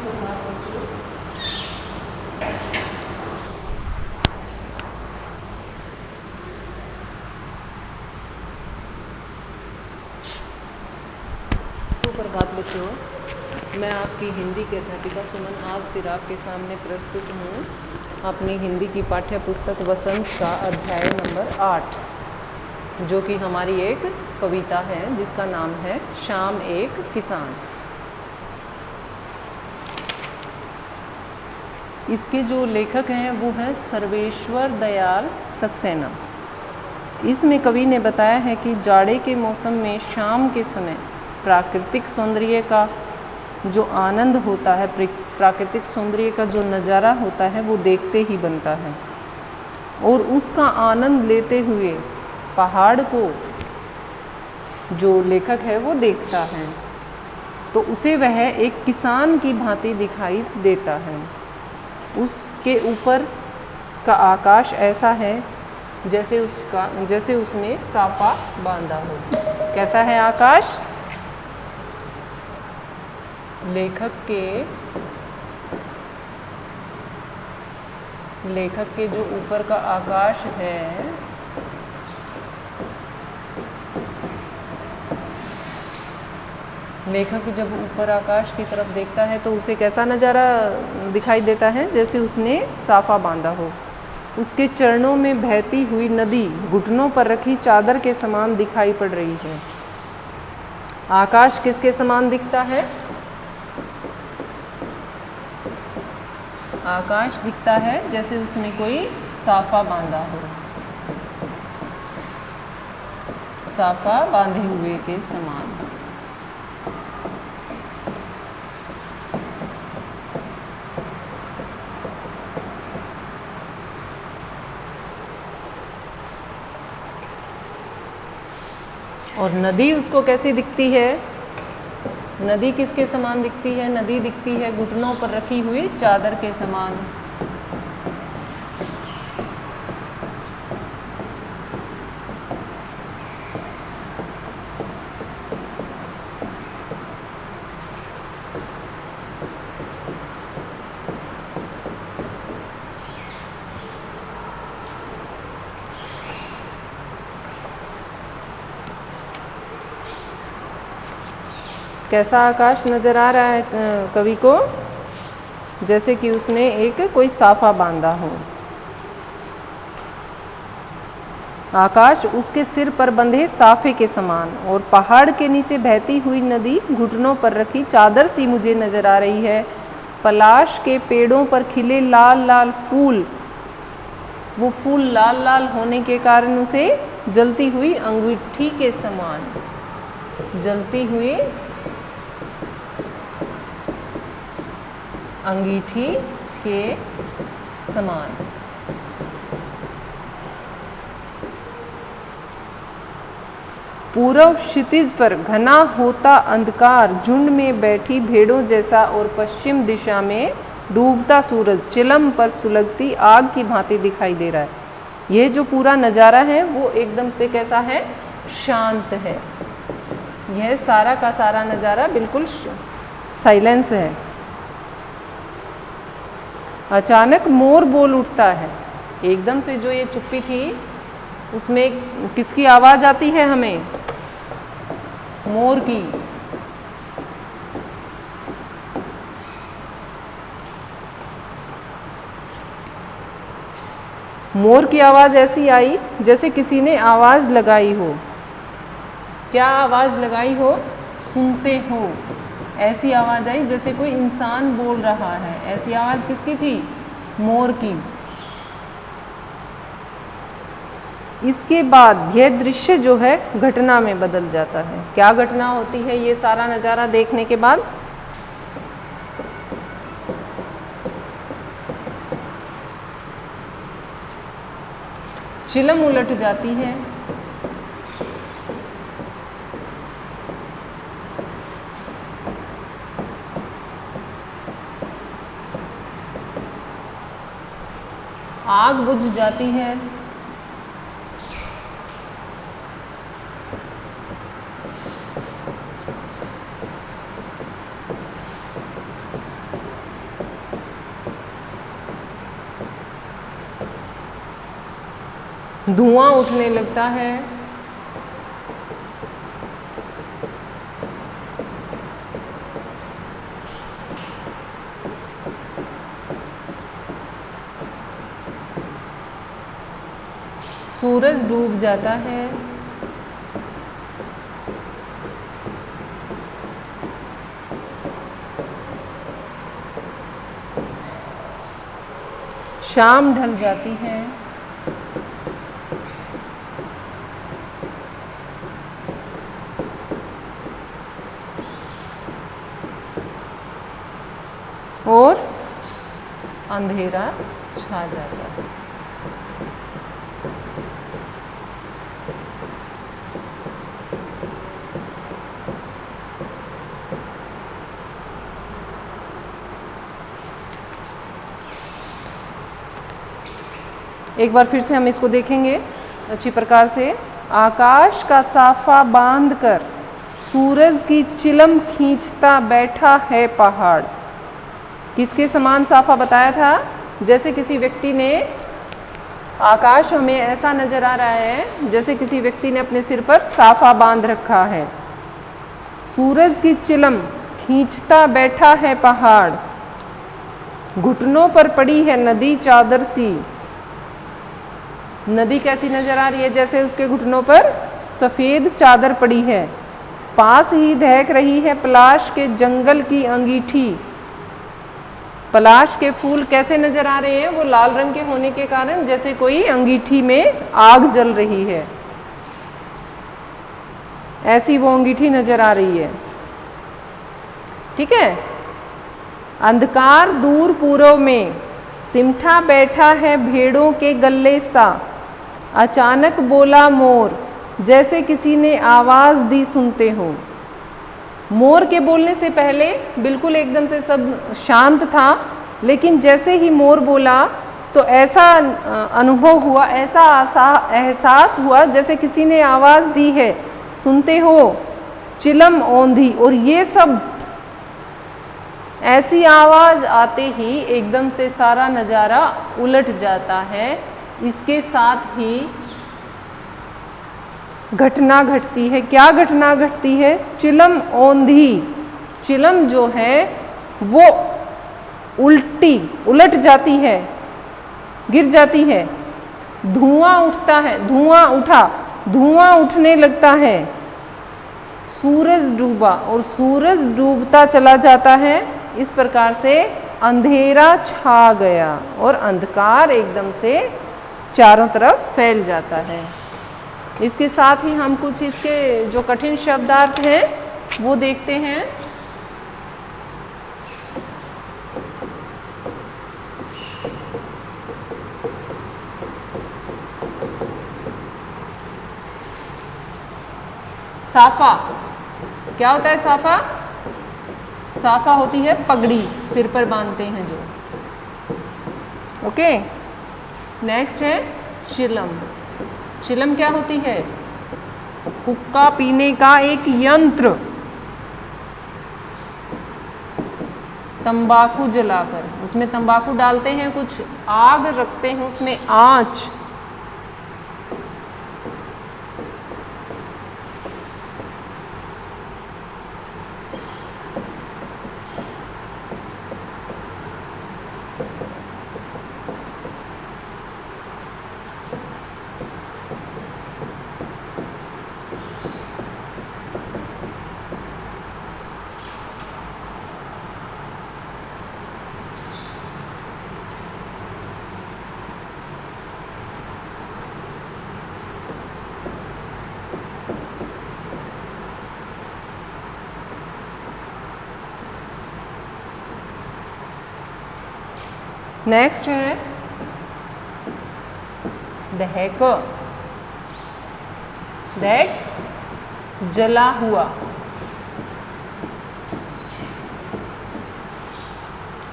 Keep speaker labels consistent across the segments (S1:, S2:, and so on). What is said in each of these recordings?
S1: सुप्रभात बच्चों। सुप्रभात बच्चों, मैं आपकी हिंदी की अध्यापिका सुमन आज फिर आपके सामने प्रस्तुत हूँ अपनी हिंदी की पाठ्य पुस्तक वसंत का अध्याय नंबर 8, जो कि हमारी एक कविता है जिसका नाम है शाम एक किसान। इसके जो लेखक हैं वो हैं सर्वेश्वर दयाल सक्सेना। इसमें कवि ने बताया है कि जाड़े के मौसम में शाम के समय प्राकृतिक सौंदर्य का जो आनंद होता है, प्राकृतिक सौंदर्य का जो नज़ारा होता है वो देखते ही बनता है, और उसका आनंद लेते हुए पहाड़ को जो लेखक है वो देखता है तो उसे वह एक किसान की भांति दिखाई देता है। उसके ऊपर का आकाश ऐसा है जैसे उसने साफा बांधा हो। कैसा है आकाश? लेखक के जो ऊपर का आकाश है लेखक जब ऊपर आकाश की तरफ देखता है तो उसे कैसा नज़ारा दिखाई देता है? जैसे उसने साफा बांधा हो। उसके चरणों में बहती हुई नदी घुटनों पर रखी चादर के समान दिखाई पड़ रही है। आकाश किसके समान दिखता है? आकाश दिखता है जैसे उसने कोई साफा बांधा हो, साफा बांधे हुए के समान। और नदी उसको कैसी दिखती है? नदी किसके समान दिखती है? नदी दिखती है घुटनों पर रखी हुई चादर के समान। कैसा आकाश नज़र आ रहा है कवि को? जैसे कि उसने एक कोई साफा बांधा हो। आकाश उसके सिर पर बंधे साफे के समान, और पहाड़ के नीचे बहती हुई नदी घुटनों पर रखी चादर सी मुझे नज़र आ रही है। पलाश के पेड़ों पर खिले लाल लाल फूल, वो फूल लाल लाल होने के कारण उसे जलती हुई अंगूठी के समान, जलती हुई अंगीठी के समान। पूर्व क्षितिज पर घना होता अंधकार झुंड में बैठी भेड़ों जैसा, और पश्चिम दिशा में डूबता सूरज चिलम पर सुलगती आग की भांति दिखाई दे रहा है। यह जो पूरा नज़ारा है वो एकदम से कैसा है? शांत है। यह सारा का सारा नज़ारा बिल्कुल साइलेंस है। अचानक मोर बोल उठता है। एकदम से जो ये चुप्पी थी उसमें किसकी आवाज़ आती है हमें? मोर की। मोर की आवाज़ ऐसी आई जैसे किसी ने आवाज़ लगाई हो। क्या आवाज़ लगाई हो? सुनते हो, ऐसी आवाज़ आई जैसे कोई इंसान बोल रहा है। ऐसी आवाज़ किसकी थी? मोर की। इसके बाद यह दृश्य जो है घटना में बदल जाता है। क्या घटना होती है ये सारा नज़ारा देखने के बाद? चिलम उलट जाती है। आग बुझ जाती है। धुआं उठने लगता है, सूरज डूब जाता है, शाम ढल जाती है, और अंधेरा छा जाता है। एक बार फिर से हम इसको देखेंगे अच्छी प्रकार से। आकाश का साफा बांधकर सूरज की चिलम खींचता बैठा है पहाड़। किसके समान साफा बताया था? जैसे किसी व्यक्ति ने, आकाश हमें ऐसा नजर आ रहा है जैसे किसी व्यक्ति ने अपने सिर पर साफा बांध रखा है। सूरज की चिलम खींचता बैठा है पहाड़, घुटनों पर पड़ी है नदी चादर सी। नदी कैसी नजर आ रही है? जैसे उसके घुटनों पर सफेद चादर पड़ी है। पास ही दहक रही है पलाश के जंगल की अंगीठी। पलाश के फूल कैसे नजर आ रहे हैं? वो लाल रंग के होने के कारण जैसे कोई अंगीठी में आग जल रही है, ऐसी वो अंगीठी नजर आ रही है। ठीक है। अंधकार दूर पूर्व में सिमटा बैठा है भेड़ों के गल्ले सा। अचानक बोला मोर, जैसे किसी ने आवाज दी सुनते हो। मोर के बोलने से पहले बिल्कुल एकदम से सब शांत था, लेकिन जैसे ही मोर बोला तो ऐसा अनुभव हुआ, ऐसा एहसास हुआ जैसे किसी ने आवाज दी है, सुनते हो। चिलम औंधी, और ये सब ऐसी आवाज आते ही एकदम से सारा नज़ारा उलट जाता है। इसके साथ ही घटना घटती है। क्या घटना घटती है? चिलम औंधी। चिलम जो है वो उलट जाती है, गिर जाती है। धुआं उठता है, धुआं उठने लगता है। सूरज डूबा, और सूरज डूबता चला जाता है। इस प्रकार से अंधेरा छा गया और अंधकार एकदम से चारों तरफ फैल जाता है। इसके साथ ही हम कुछ इसके जो कठिन शब्दार्थ हैं वो देखते हैं। साफा क्या होता है? साफा साफा होती है पगड़ी, सिर पर बांधते हैं जो। ओके। नेक्स्ट है चिलम। चिलम क्या होती है? हुक्का पीने का एक यंत्र, तंबाकू जलाकर उसमें तंबाकू डालते हैं, कुछ आग रखते हैं उसमें आंच। नेक्स्ट है दहक। दहक जला हुआ।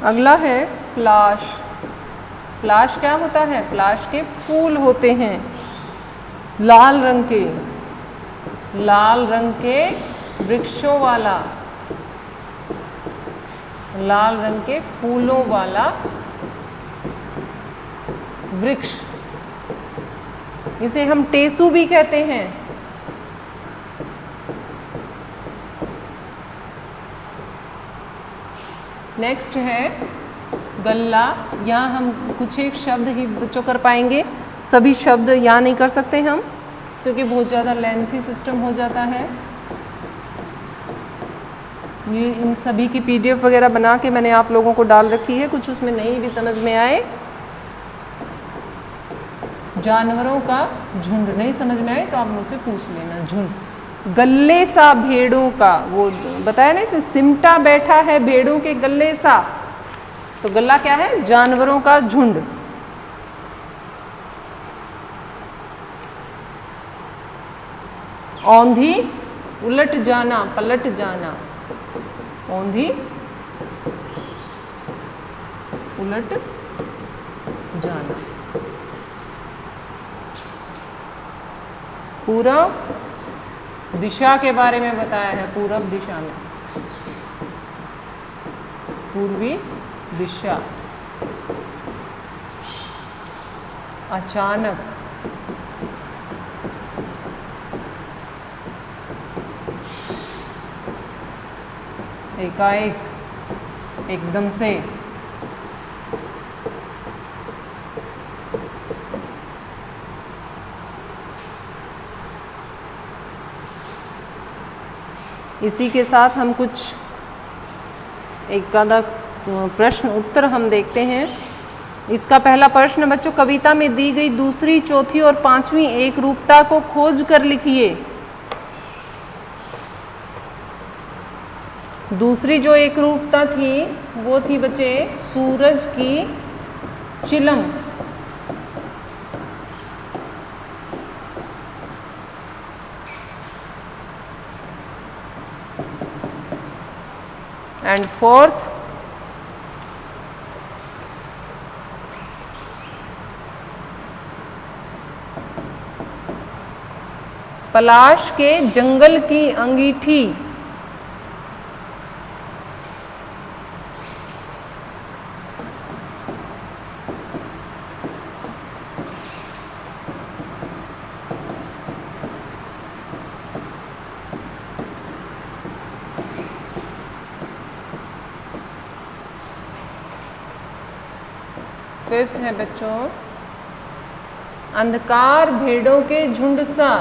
S1: अगला है प्लाश। प्लाश क्या होता है? प्लाश के फूल होते हैं लाल रंग के, लाल रंग के वृक्षों वाला, लाल रंग के फूलों वाला वृक्ष। इसे हम टेसु भी कहते हैं। नेक्स्ट है गल्ला। यहाँ हम कुछ एक शब्द ही बच्चों कर पाएंगे, सभी शब्द यहाँ नहीं कर सकते हम क्योंकि बहुत ज़्यादा लेंथी सिस्टम हो जाता है। ये इन सभी की PDF वगैरह बना के मैंने आप लोगों को डाल रखी है, कुछ उसमें नहीं भी समझ में आए। जानवरों का झुंड नहीं समझ में आए तो आप मुझसे पूछ लेना। झुंड, गल्ले सा भेड़ों का, वो बताया ना इसे, सिमटा बैठा है भेड़ों के गल्ले सा, तो गल्ला क्या है? जानवरों का झुंड। औंधी, उलट जाना, पलट जाना। औंधी, उलट जाना। पूरब दिशा के बारे में बताया है, पूरब दिशा में, पूर्वी दिशा। अचानक, एकाएक, एकदम से। इसी के साथ हम कुछ एक आधा प्रश्न उत्तर हम देखते हैं। इसका पहला प्रश्न बच्चों, कविता में दी गई दूसरी, चौथी और पांचवी एक रूपता को खोज कर लिखिए। दूसरी जो एक रूपता थी वो थी बच्चे सूरज की चिलम। एंड फोर्थ, पलाश के जंगल की अंगीठी। फिफ्थ है बच्चों, अंधकार भेड़ों के झुंड सा।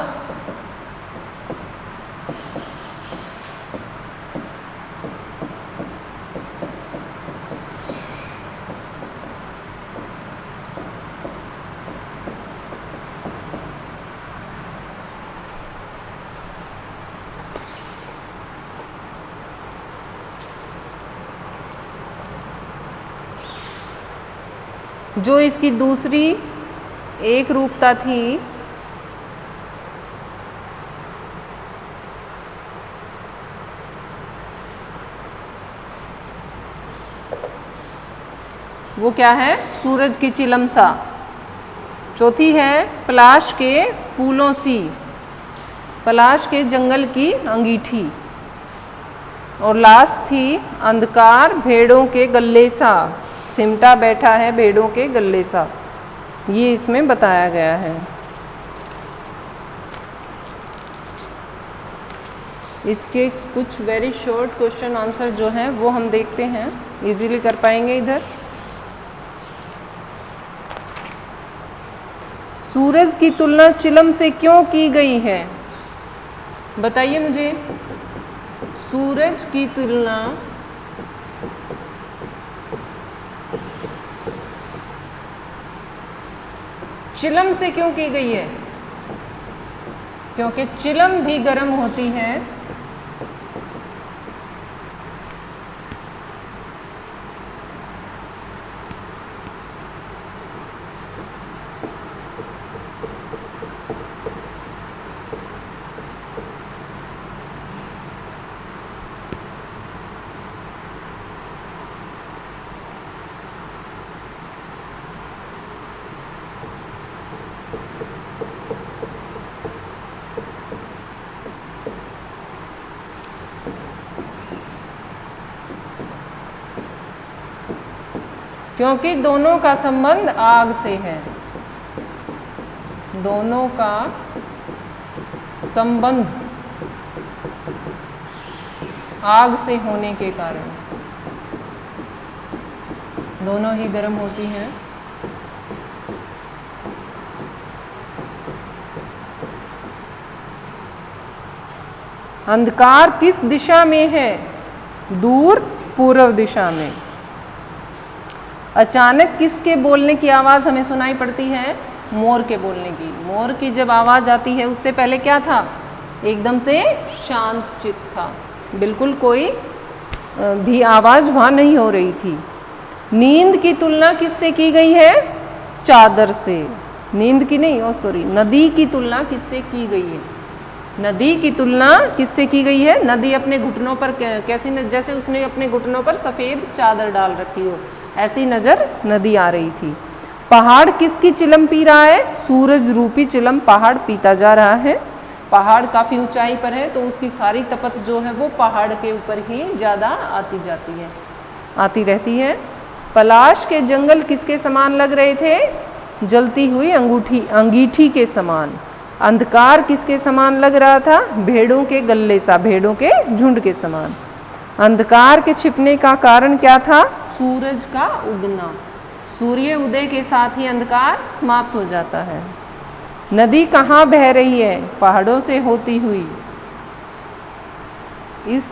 S1: जो इसकी दूसरी एक रूपता थी वो क्या है? सूरज की चिलम सा। चौथी है पलाश के फूलों सी, पलाश के जंगल की अंगीठी। और लास्ट थी अंधकार भेड़ों के गल्ले सा, सिमटा बैठा है भेड़ों के गल्ले सा। ये इसमें बताया गया है। इसके कुछ वेरी शॉर्ट क्वेश्चन आंसर जो हैं वो हम देखते हैं, इजीली कर पाएंगे। इधर सूरज की तुलना चिलम से क्यों की गई है? बताइए मुझे। सूरज की तुलना चिलम से क्यों की गई है? क्योंकि चिलम भी गर्म होती है। क्योंकि दोनों का संबंध आग से है। दोनों का संबंध आग से होने के कारण, दोनों ही गर्म होती हैं। अंधकार किस दिशा में है? दूर पूर्व दिशा में। अचानक किसके बोलने की आवाज़ हमें सुनाई पड़ती है? मोर के बोलने की। मोर की जब आवाज़ आती है उससे पहले क्या था? एकदम से शांत चित्त था, बिल्कुल कोई भी आवाज़ वहाँ नहीं हो रही थी। नींद की तुलना किससे की गई है? चादर से। नींद की नहीं, सॉरी, नदी की तुलना किससे की गई है? नदी की तुलना किससे की गई है? नदी अपने घुटनों पर कैसी जैसे उसने अपने घुटनों पर सफ़ेद चादर डाल रखी हो, ऐसी नज़र नदी आ रही थी। पहाड़ किसकी चिलम पी रहा है? सूरज रूपी चिलम पहाड़ पीता जा रहा है। पहाड़ काफ़ी ऊंचाई पर है तो उसकी सारी तपत जो है वो पहाड़ के ऊपर ही ज़्यादा आती रहती है। पलाश के जंगल किसके समान लग रहे थे? जलती हुई अंगीठी के समान। अंधकार किसके समान लग रहा था? भेड़ों के गल्ले सा, भेड़ों के झुंड के समान। अंधकार के छिपने का कारण क्या था? सूरज का उगना। सूर्य उदय के साथ ही अंधकार समाप्त हो जाता है। नदी कहाँ बह रही है? पहाड़ों से होती हुई। इस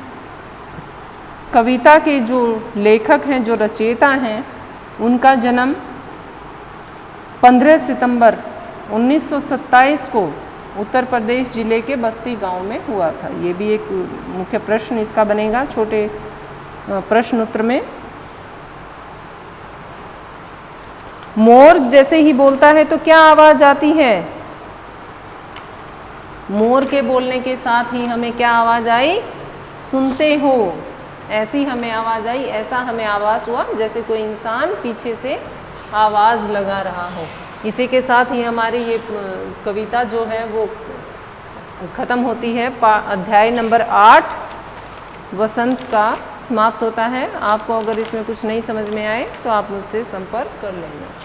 S1: कविता के जो लेखक हैं, जो रचयिता हैं, उनका जन्म 15 सितंबर 1927 को उत्तर प्रदेश जिले के बस्ती गांव में हुआ था। ये भी एक मुख्य प्रश्न इसका बनेगा छोटे प्रश्न उत्तर में। मोर जैसे ही बोलता है तो क्या आवाज़ आती है? मोर के बोलने के साथ ही हमें क्या आवाज़ आई? सुनते हो, ऐसी हमें आवाज़ आई, ऐसा हमें आवाज़ हुआ जैसे कोई इंसान पीछे से आवाज़ लगा रहा हो। इसी के साथ ही हमारी ये कविता जो है वो ख़त्म होती है। अध्याय नंबर 8 वसंत का समाप्त होता है। आपको अगर इसमें कुछ नहीं समझ में आए तो आप मुझसे संपर्क कर लेंगे।